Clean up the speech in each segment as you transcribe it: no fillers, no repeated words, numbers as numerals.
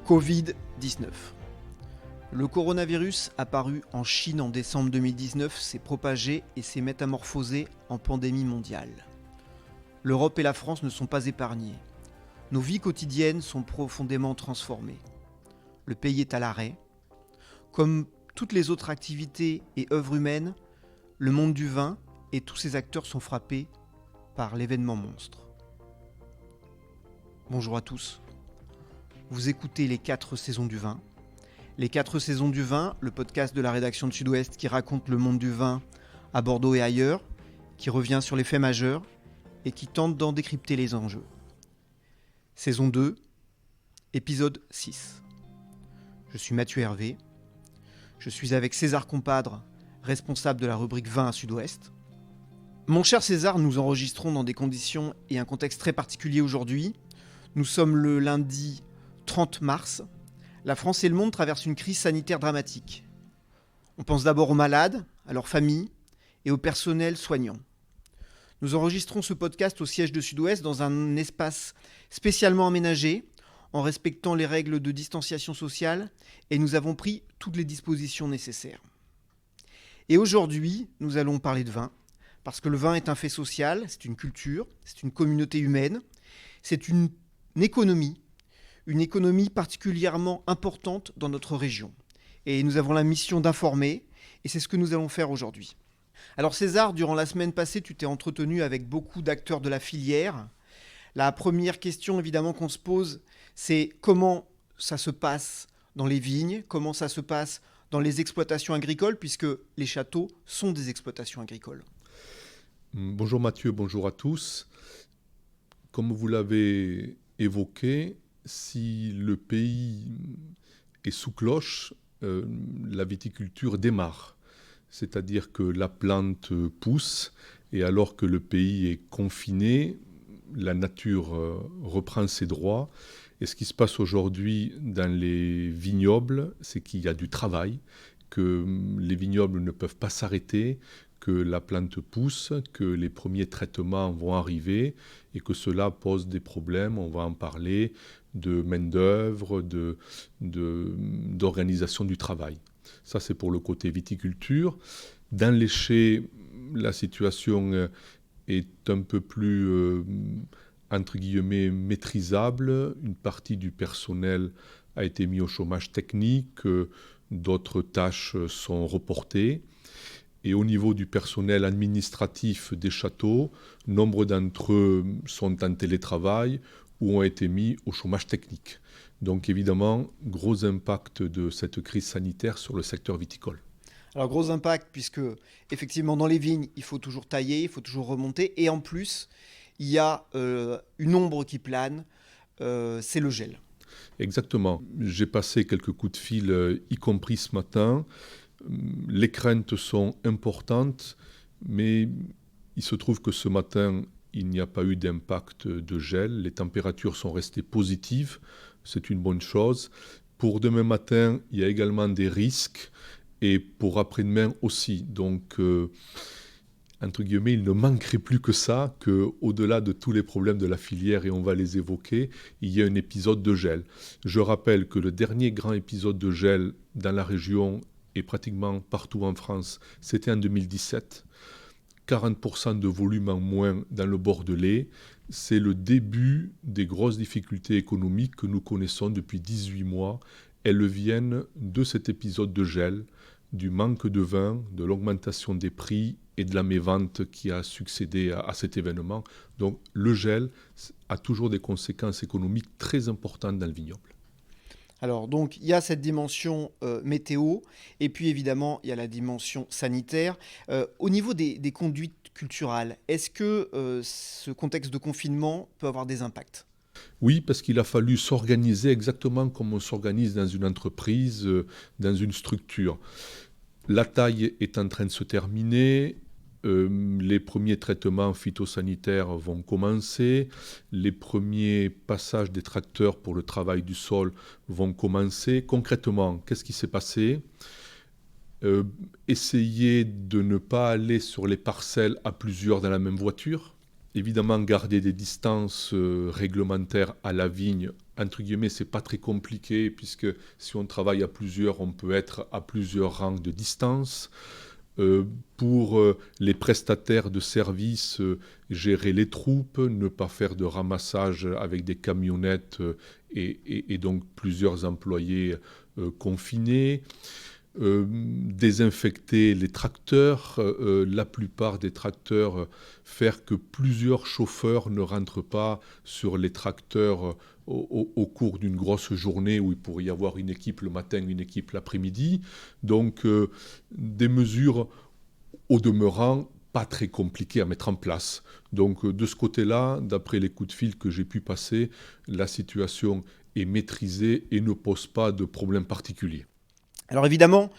Covid-19. Le coronavirus apparu en Chine en décembre 2019 s'est propagé et s'est métamorphosé en pandémie mondiale. L'Europe et la France ne sont pas épargnées. Nos vies quotidiennes sont profondément transformées. Le pays est à l'arrêt. Comme toutes les autres activités et œuvres humaines, le monde du vin et tous ses acteurs sont frappés par l'événement monstre. Bonjour à tous. Vous écoutez Les 4 saisons du vin. Les 4 saisons du vin, le podcast de la rédaction de Sud-Ouest qui raconte le monde du vin à Bordeaux et ailleurs, qui revient sur les faits majeurs et qui tente d'en décrypter les enjeux. Saison 2, épisode 6. Je suis Mathieu Hervé. Je suis avec César Compadre, responsable de la rubrique vin à Sud-Ouest. Mon cher César, nous enregistrons dans des conditions et un contexte très particulier aujourd'hui. Nous sommes le lundi 30 mars. La France et le monde traversent une crise sanitaire dramatique. On pense d'abord aux malades, à leurs familles et au personnel soignant. Nous enregistrons ce podcast au siège de Sud-Ouest dans un espace spécialement aménagé, en respectant les règles de distanciation sociale, et nous avons pris toutes les dispositions nécessaires. Et aujourd'hui, nous allons parler de vin, parce que le vin est un fait social, c'est une culture, c'est une communauté humaine, c'est une économie particulièrement importante dans notre région. Et nous avons la mission d'informer, et c'est ce que nous allons faire aujourd'hui. Alors César, durant la semaine passée, tu t'es entretenu avec beaucoup d'acteurs de la filière. La première question évidemment qu'on se pose, c'est comment ça se passe dans les vignes, comment ça se passe dans les exploitations agricoles, puisque les châteaux sont des exploitations agricoles. Bonjour Mathieu, bonjour à tous. Comme vous l'avez évoqué, si le pays est sous cloche, la viticulture démarre. C'est-à-dire que la plante pousse et alors que le pays est confiné, la nature reprend ses droits. Et ce qui se passe aujourd'hui dans les vignobles, c'est qu'il y a du travail, que les vignobles ne peuvent pas s'arrêter, que la plante pousse, que les premiers traitements vont arriver et que cela pose des problèmes, on va en parler, de main-d'œuvre, d'organisation du travail. Ça, c'est pour le côté viticulture. Dans les chais, la situation est un peu plus, entre guillemets, maîtrisable. Une partie du personnel a été mis au chômage technique, d'autres tâches sont reportées. Et au niveau du personnel administratif des châteaux, nombre d'entre eux sont en télétravail ou ont été mis au chômage technique. Donc évidemment, gros impact de cette crise sanitaire sur le secteur viticole. Alors gros impact puisque effectivement dans les vignes, il faut toujours tailler, il faut toujours remonter. Et en plus, il y a une ombre qui plane, c'est le gel. Exactement. J'ai passé quelques coups de fil, y compris ce matin. Les craintes sont importantes, mais il se trouve que ce matin, il n'y a pas eu d'impact de gel. Les températures sont restées positives, c'est une bonne chose. Pour demain matin, il y a également des risques, et pour après-demain aussi. Donc, entre guillemets, il ne manquerait plus que ça, qu'au-delà de tous les problèmes de la filière, et on va les évoquer, il y a un épisode de gel. Je rappelle que le dernier grand épisode de gel dans la région et pratiquement partout en France, c'était en 2017. 40% de volume en moins dans le Bordelais. C'est le début des grosses difficultés économiques que nous connaissons depuis 18 mois. Elles viennent de cet épisode de gel, du manque de vin, de l'augmentation des prix et de la mévente qui a succédé à cet événement. Donc le gel a toujours des conséquences économiques très importantes dans le vignoble. Alors donc il y a cette dimension météo et puis évidemment il y a la dimension sanitaire. Au niveau des conduites culturelles, est-ce que ce contexte de confinement peut avoir des impacts ? Oui, parce qu'il a fallu s'organiser exactement comme on s'organise dans une entreprise, dans une structure. La taille est en train de se terminer. Les premiers traitements phytosanitaires vont commencer, les premiers passages des tracteurs pour le travail du sol vont commencer. Concrètement, qu'est-ce qui s'est passé ? Essayer de ne pas aller sur les parcelles à plusieurs dans la même voiture. Évidemment, garder des distances réglementaires à la vigne entre guillemets, c'est pas très compliqué, puisque si on travaille à plusieurs, on peut être à plusieurs rangs de distance. Pour les prestataires de services, gérer les troupes, ne pas faire de ramassage avec des camionnettes et donc plusieurs employés confinés. Désinfecter les tracteurs, la plupart des tracteurs, faire que plusieurs chauffeurs ne rentrent pas sur les tracteurs au cours d'une grosse journée où il pourrait y avoir une équipe le matin, une équipe l'après-midi. Donc des mesures au demeurant pas très compliquées à mettre en place. Donc de ce côté-là, d'après les coups de fil que j'ai pu passer, la situation est maîtrisée et ne pose pas de problème particulier. Alors évidemment,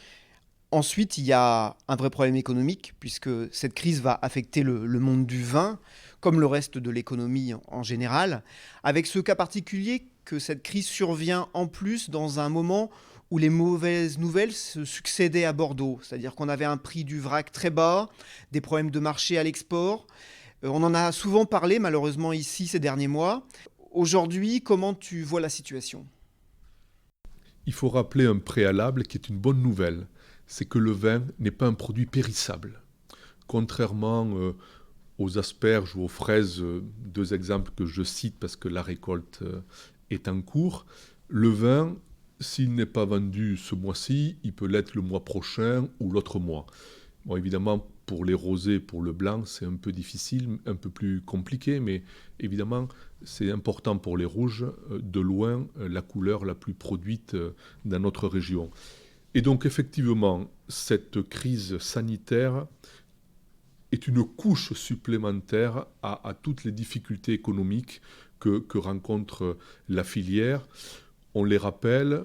ensuite, il y a un vrai problème économique, puisque cette crise va affecter le monde du vin, comme le reste de l'économie en général, avec ce cas particulier que cette crise survient en plus dans un moment où les mauvaises nouvelles se succédaient à Bordeaux. C'est-à-dire qu'on avait un prix du vrac très bas, des problèmes de marché à l'export. On en a souvent parlé malheureusement ici ces derniers mois. Aujourd'hui, comment tu vois la situation ? Il faut rappeler un préalable qui est une bonne nouvelle, c'est que le vin n'est pas un produit périssable. Contrairement aux asperges ou aux fraises, deux exemples que je cite parce que la récolte est en cours, le vin, s'il n'est pas vendu ce mois-ci, il peut l'être le mois prochain ou l'autre mois. Bon, évidemment, pour les rosés, pour le blanc, c'est un peu difficile, un peu plus compliqué, mais évidemment, c'est important pour les rouges, de loin, la couleur la plus produite dans notre région. Et donc, effectivement, cette crise sanitaire est une couche supplémentaire à toutes les difficultés économiques que rencontre la filière. On les rappelle,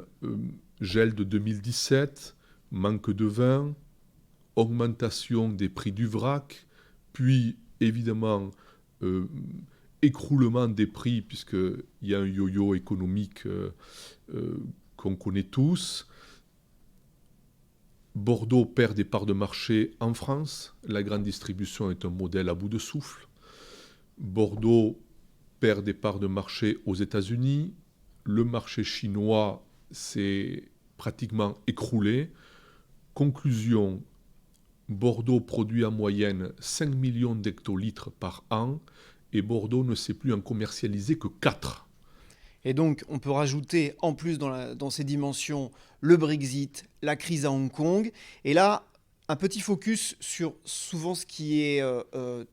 gel de 2017, manque de vin, augmentation des prix du vrac, puis évidemment écroulement des prix puisqu'il y a un yo-yo économique qu'on connaît tous. Bordeaux perd des parts de marché en France, la grande distribution est un modèle à bout de souffle. Bordeaux perd des parts de marché aux États-Unis, le marché chinois s'est pratiquement écroulé. Conclusion, Bordeaux produit en moyenne 5 millions d'hectolitres par an et Bordeaux ne sait plus en commercialiser que 4. Et donc, on peut rajouter en plus dans ces dimensions le Brexit, la crise à Hong Kong. Et là, un petit focus sur souvent ce qui est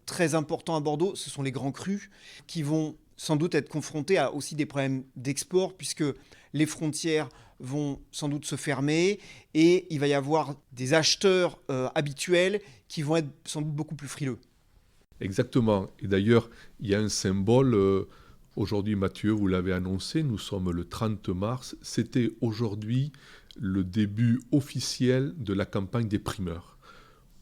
très important à Bordeaux, ce sont les grands crus qui vont sans doute être confrontés à aussi des problèmes d'export puisque les frontières vont sans doute se fermer et il va y avoir des acheteurs habituels qui vont être sans doute beaucoup plus frileux. Exactement. Et d'ailleurs, il y a un symbole. Aujourd'hui, Mathieu, vous l'avez annoncé, nous sommes le 30 mars. C'était aujourd'hui le début officiel de la campagne des primeurs.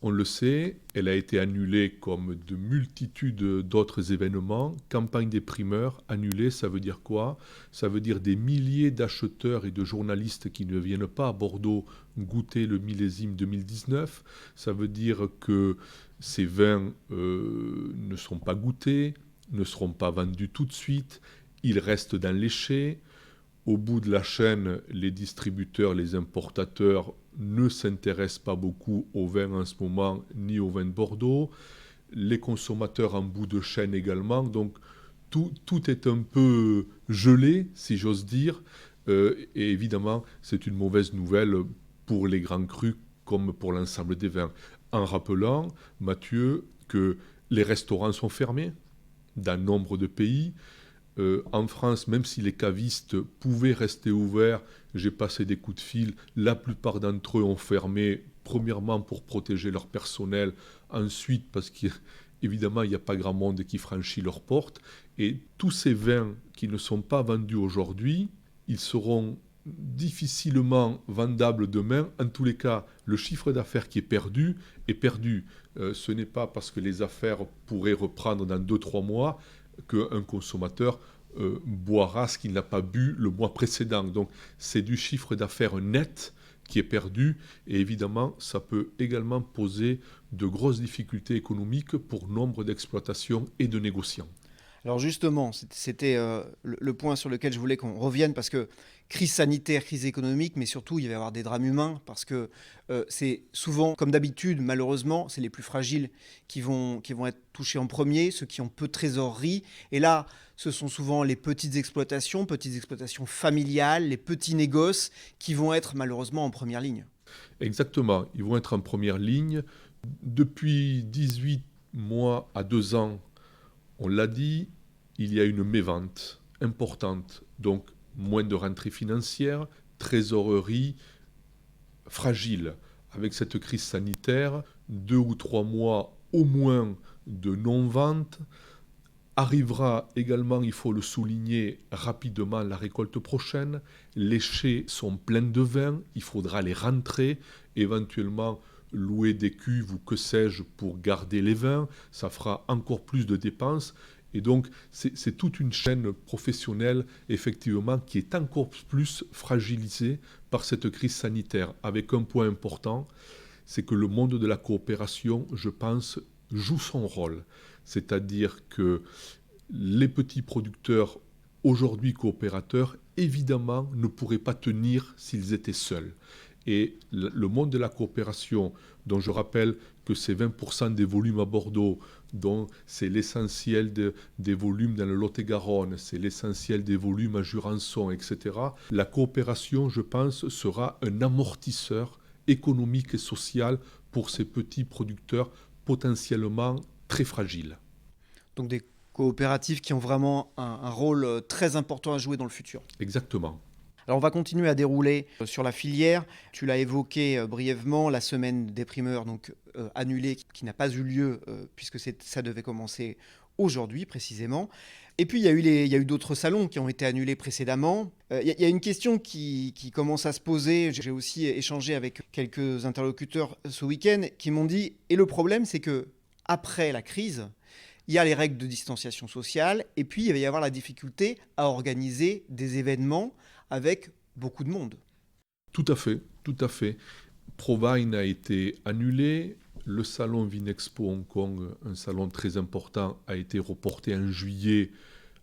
On le sait, elle a été annulée comme de multitudes d'autres événements. Campagne des primeurs, annulée, ça veut dire quoi ? Ça veut dire des milliers d'acheteurs et de journalistes qui ne viennent pas à Bordeaux goûter le millésime 2019. Ça veut dire que ces vins ne sont pas goûtés, ne seront pas vendus tout de suite, ils restent dans les chais. Au bout de la chaîne, les distributeurs, les importateurs ne s'intéressent pas beaucoup au vin en ce moment, ni au vin de Bordeaux. Les consommateurs en bout de chaîne également. Donc tout est un peu gelé, si j'ose dire. Et évidemment, c'est une mauvaise nouvelle pour les grands crus comme pour l'ensemble des vins. En rappelant, Mathieu, que les restaurants sont fermés dans nombre de pays. En France, même si les cavistes pouvaient rester ouverts, j'ai passé des coups de fil, la plupart d'entre eux ont fermé, premièrement pour protéger leur personnel, ensuite parce qu'évidemment il n'y a pas grand monde qui franchit leurs portes. Et tous ces vins qui ne sont pas vendus aujourd'hui, ils seront difficilement vendables demain. En tous les cas, le chiffre d'affaires qui est perdu est perdu. Ce n'est pas parce que les affaires pourraient reprendre dans 2-3 mois qu'un consommateur boira ce qu'il n'a pas bu le mois précédent. Donc c'est du chiffre d'affaires net qui est perdu et évidemment ça peut également poser de grosses difficultés économiques pour nombre d'exploitations et de négociants. Alors justement, c'était le point sur lequel je voulais qu'on revienne parce que crise sanitaire, crise économique, mais surtout il va y avoir des drames humains parce que c'est souvent, comme d'habitude, malheureusement, c'est les plus fragiles qui vont être touchés en premier, ceux qui ont peu de trésorerie. Et là, ce sont souvent les petites exploitations familiales, les petits négoces qui vont être malheureusement en première ligne. Exactement, ils vont être en première ligne. Depuis 18 mois à 2 ans, on l'a dit, il y a une mévente importante, donc moins de rentrées financières, trésorerie fragile. Avec cette crise sanitaire, 2 ou 3 mois au moins de non-vente. Arrivera également, il faut le souligner, rapidement la récolte prochaine. Les chais sont pleins de vin, il faudra les rentrer, éventuellement louer des cuves ou que sais-je pour garder les vins. Ça fera encore plus de dépenses. Et donc, c'est toute une chaîne professionnelle, effectivement, qui est encore plus fragilisée par cette crise sanitaire. Avec un point important, c'est que le monde de la coopération, je pense, joue son rôle. C'est-à-dire que les petits producteurs, aujourd'hui coopérateurs, évidemment, ne pourraient pas tenir s'ils étaient seuls. Et le monde de la coopération, dont je rappelle que c'est 20% des volumes à Bordeaux, dont c'est l'essentiel des volumes dans le Lot-et-Garonne, c'est l'essentiel des volumes à Jurançon, etc. La coopération, je pense, sera un amortisseur économique et social pour ces petits producteurs potentiellement très fragiles. Donc des coopératives qui ont vraiment un rôle très important à jouer dans le futur. Exactement. Alors on va continuer à dérouler sur la filière. Tu l'as évoqué brièvement, la semaine des primeurs donc annulée qui n'a pas eu lieu puisque ça devait commencer aujourd'hui précisément. Et puis il y a eu d'autres salons qui ont été annulés précédemment. Il y a une question qui commence à se poser. J'ai aussi échangé avec quelques interlocuteurs ce week-end qui m'ont dit, et le problème c'est que après la crise, il y a les règles de distanciation sociale et puis il va y avoir la difficulté à organiser des événements avec beaucoup de monde. Tout à fait, tout à fait. Provine a été annulé. Le salon Vinexpo Hong Kong, un salon très important, a été reporté en juillet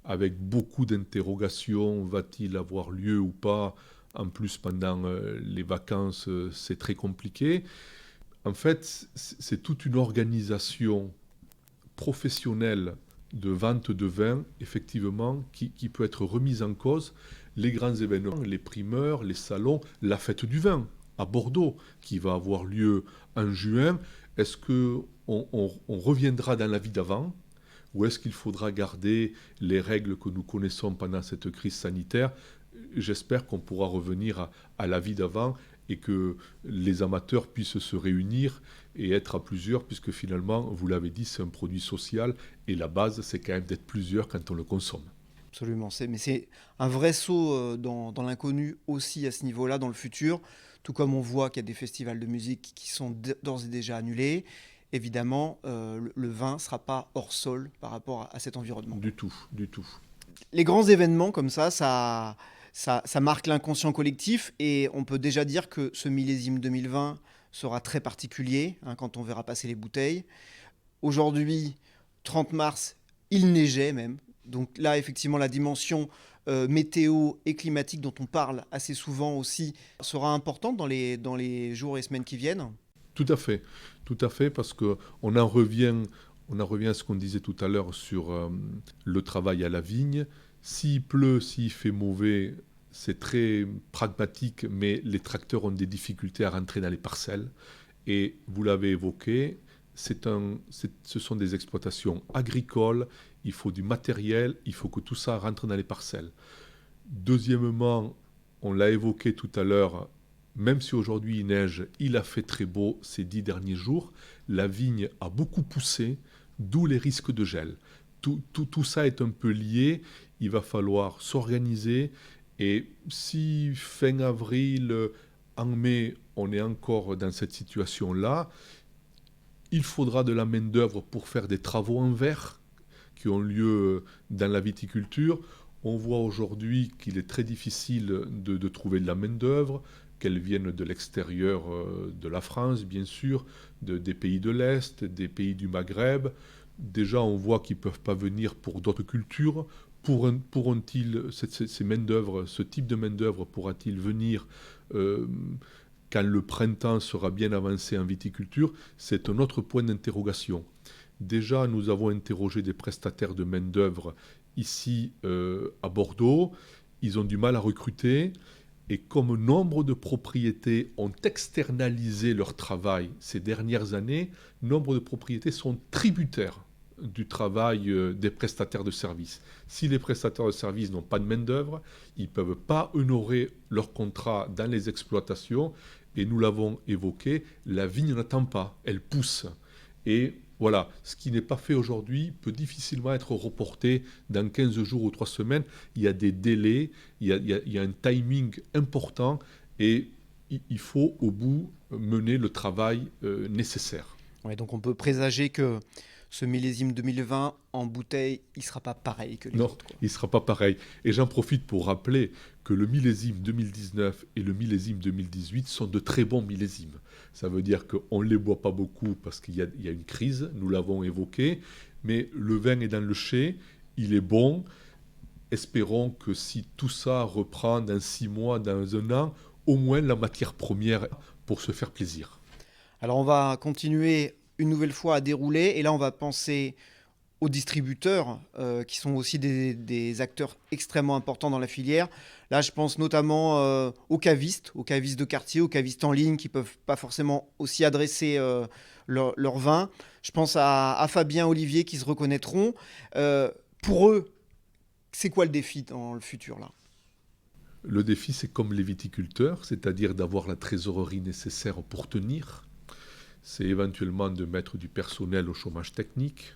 avec beaucoup d'interrogations. Va-t-il avoir lieu ou pas? En plus, pendant les vacances, c'est très compliqué. En fait, c'est toute une organisation professionnelle de vente de vin, effectivement, qui peut être remise en cause. Les grands événements, les primeurs, les salons, la fête du vin à Bordeaux, qui va avoir lieu en juin. Est-ce qu'on reviendra dans la vie d'avant ou est-ce qu'il faudra garder les règles que nous connaissons pendant cette crise sanitaire? J'espère qu'on pourra revenir à la vie d'avant et que les amateurs puissent se réunir et être à plusieurs, puisque finalement, vous l'avez dit, c'est un produit social et la base, c'est quand même d'être plusieurs quand on le consomme. Absolument, mais c'est un vrai saut dans l'inconnu aussi à ce niveau-là, dans le futur, tout comme on voit qu'il y a des festivals de musique qui sont d'ores et déjà annulés. Évidemment, le vin ne sera pas hors sol par rapport à cet environnement. Du tout, du tout. Les grands événements comme ça marque l'inconscient collectif et on peut déjà dire que ce millésime 2020 sera très particulier quand on verra passer les bouteilles. Aujourd'hui, 30 mars, il neigeait même. Donc là, effectivement, la dimension météo et climatique dont on parle assez souvent aussi sera importante dans les jours et semaines qui viennent. Tout à fait, parce qu'on en revient à ce qu'on disait tout à l'heure sur le travail à la vigne. S'il pleut, s'il fait mauvais, c'est très pragmatique, mais les tracteurs ont des difficultés à rentrer dans les parcelles. Et vous l'avez évoqué, ce sont des exploitations agricoles, il faut du matériel, il faut que tout ça rentre dans les parcelles. Deuxièmement, on l'a évoqué tout à l'heure, même si aujourd'hui il neige, il a fait très beau ces 10 derniers jours, la vigne a beaucoup poussé, d'où les risques de gel. Tout ça est un peu lié, il va falloir s'organiser, et si fin avril, en mai, on est encore dans cette situation-là, il faudra de la main-d'œuvre pour faire des travaux en verre qui ont lieu dans la viticulture. On voit aujourd'hui qu'il est très difficile de trouver de la main-d'œuvre, qu'elle vienne de l'extérieur de la France, bien sûr, des pays de l'Est, des pays du Maghreb. Déjà, on voit qu'ils ne peuvent pas venir pour d'autres cultures. Pourront-ils, ces main-d'œuvre, ce type de main-d'œuvre pourra-t-il venir quand le printemps sera bien avancé en viticulture? C'est un autre point d'interrogation. Déjà, nous avons interrogé des prestataires de main-d'œuvre ici à Bordeaux. Ils ont du mal à recruter. Et comme nombre de propriétés ont externalisé leur travail ces dernières années, nombre de propriétés sont tributaires du travail des prestataires de services. Si les prestataires de services n'ont pas de main-d'œuvre, ils ne peuvent pas honorer leur contrat dans les exploitations. Et nous l'avons évoqué, la vigne n'attend pas, elle pousse. Et voilà, ce qui n'est pas fait aujourd'hui peut difficilement être reporté dans 15 jours ou 3 semaines. Il y a des délais, il y a un timing important et il faut au bout mener le travail nécessaire. Ouais, donc on peut présager que ce millésime 2020 en bouteille, il ne sera pas pareil que les autres. Non, il ne sera pas pareil. Et j'en profite pour rappeler que le millésime 2019 et le millésime 2018 sont de très bons millésimes. Ça veut dire qu'on ne les boit pas beaucoup parce qu'il y a une crise, nous l'avons évoqué, mais le vin est dans le chai, il est bon. Espérons que si tout ça reprend dans 6 mois, dans 1 an, au moins la matière première pour se faire plaisir. Alors on va continuer une nouvelle fois à dérouler et là on va penser aux distributeurs qui sont aussi des acteurs extrêmement importants dans la filière. Là je pense notamment aux cavistes de quartier, aux cavistes en ligne qui ne peuvent pas forcément aussi adresser leur vin. Je pense à Fabien, Olivier qui se reconnaîtront. Pour eux, c'est quoi le défi dans le futur là ? Le défi, c'est comme les viticulteurs, c'est-à-dire d'avoir la trésorerie nécessaire pour tenir. C'est éventuellement de mettre du personnel au chômage technique.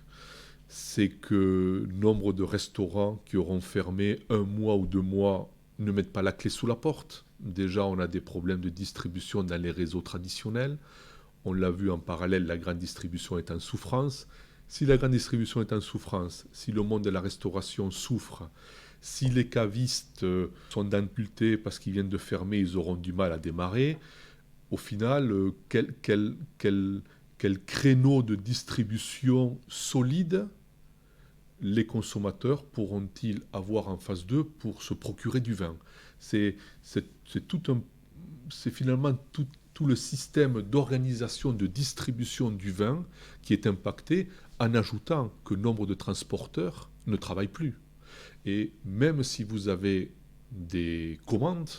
C'est que nombre de restaurants qui auront fermé 1 mois ou 2 mois ne mettent pas la clé sous la porte. Déjà, on a des problèmes de distribution dans les réseaux traditionnels. On l'a vu en parallèle, la grande distribution est en souffrance. Si la grande distribution est en souffrance, si le monde de la restauration souffre, si les cavistes sont difficulté parce qu'ils viennent de fermer, ils auront du mal à démarrer. Au final, quel créneau de distribution solide les consommateurs pourront-ils avoir en face d'eux pour se procurer du vin ? C'est finalement tout le système d'organisation de distribution du vin qui est impacté, en ajoutant que nombre de transporteurs ne travaillent plus. Et même si vous avez des commandes,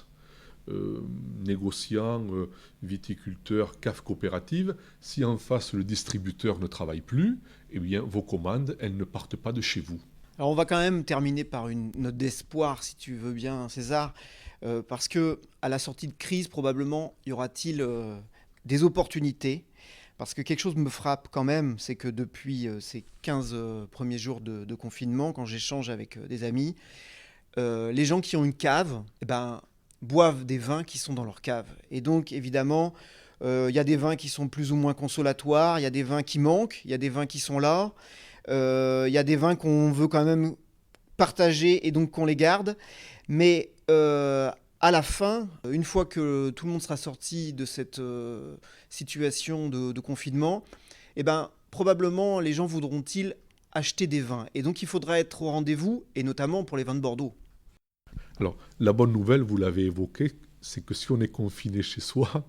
négociants, viticulteurs, caves coopératives, si en face le distributeur ne travaille plus, eh bien vos commandes, elles ne partent pas de chez vous. Alors on va quand même terminer par une note d'espoir, si tu veux bien, César, parce que à la sortie de crise, probablement, y aura-t-il des opportunités ? Parce que quelque chose me frappe quand même, c'est que depuis ces 15 premiers jours de confinement, quand j'échange avec des amis, les gens qui ont une cave, boivent des vins qui sont dans leur cave. Et donc, évidemment, y a des vins qui sont plus ou moins consolatoires, il y a des vins qui manquent, il y a des vins qui sont là, il y a des vins qu'on veut quand même partager et donc qu'on les garde. Mais à la fin, une fois que tout le monde sera sorti de cette situation de confinement, probablement les gens voudront-ils acheter des vins. Et donc, il faudra être au rendez-vous, et notamment pour les vins de Bordeaux. Alors, la bonne nouvelle, vous l'avez évoqué, c'est que si on est confiné chez soi,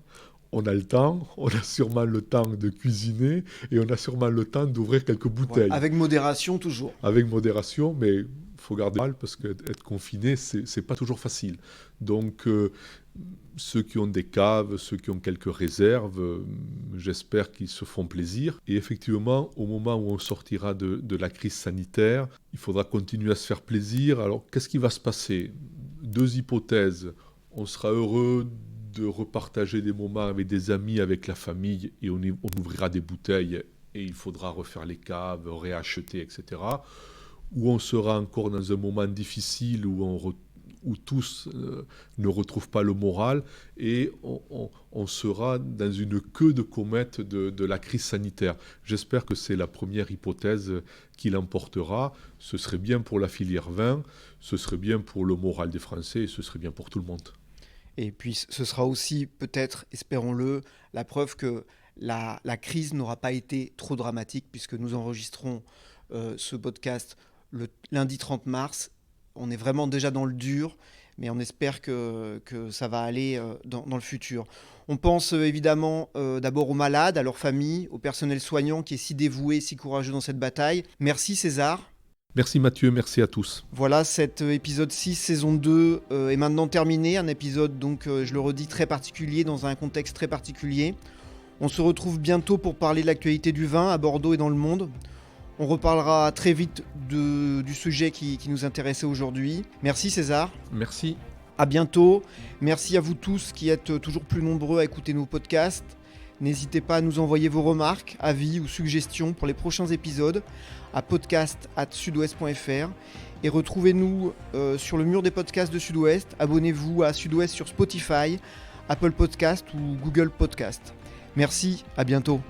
on a le temps, on a sûrement le temps de cuisiner et on a sûrement le temps d'ouvrir quelques bouteilles. Ouais, avec modération toujours. Avec modération, mais il faut garder mal parce qu'être confiné, c'est pas toujours facile. Donc, ceux qui ont des caves, ceux qui ont quelques réserves, j'espère qu'ils se font plaisir. Et effectivement, au moment où on sortira de la crise sanitaire, il faudra continuer à se faire plaisir. Alors, qu'est-ce qui va se passer ? 2 hypothèses. On sera heureux de repartager des moments avec des amis, avec la famille, et on ouvrira des bouteilles et il faudra refaire les caves, réacheter, etc. Ou on sera encore dans un moment difficile où tous ne retrouvent pas le moral et on sera dans une queue de comète de la crise sanitaire. J'espère que c'est la première hypothèse qui l'emportera. Ce serait bien pour la filière vin, ce serait bien pour le moral des Français et ce serait bien pour tout le monde. Et puis ce sera aussi peut-être, espérons-le, la preuve que la crise n'aura pas été trop dramatique puisque nous enregistrons ce podcast le lundi 30 mars. On est vraiment déjà dans le dur, mais on espère que ça va aller dans le futur. On pense évidemment d'abord aux malades, à leurs familles, au personnel soignant qui est si dévoué, si courageux dans cette bataille. Merci César. Merci Mathieu, merci à tous. Voilà, cet épisode 6, saison 2 est maintenant terminé. Un épisode, donc, je le redis, très particulier, dans un contexte très particulier. On se retrouve bientôt pour parler de l'actualité du vin à Bordeaux et dans le monde. On reparlera très vite du sujet qui nous intéressait aujourd'hui. Merci César. Merci. À bientôt. Merci à vous tous qui êtes toujours plus nombreux à écouter nos podcasts. N'hésitez pas à nous envoyer vos remarques, avis ou suggestions pour les prochains épisodes à podcast@sudouest.fr et retrouvez-nous sur le mur des podcasts de Sud-Ouest. Abonnez-vous à Sud-Ouest sur Spotify, Apple Podcast ou Google Podcast. Merci, à bientôt.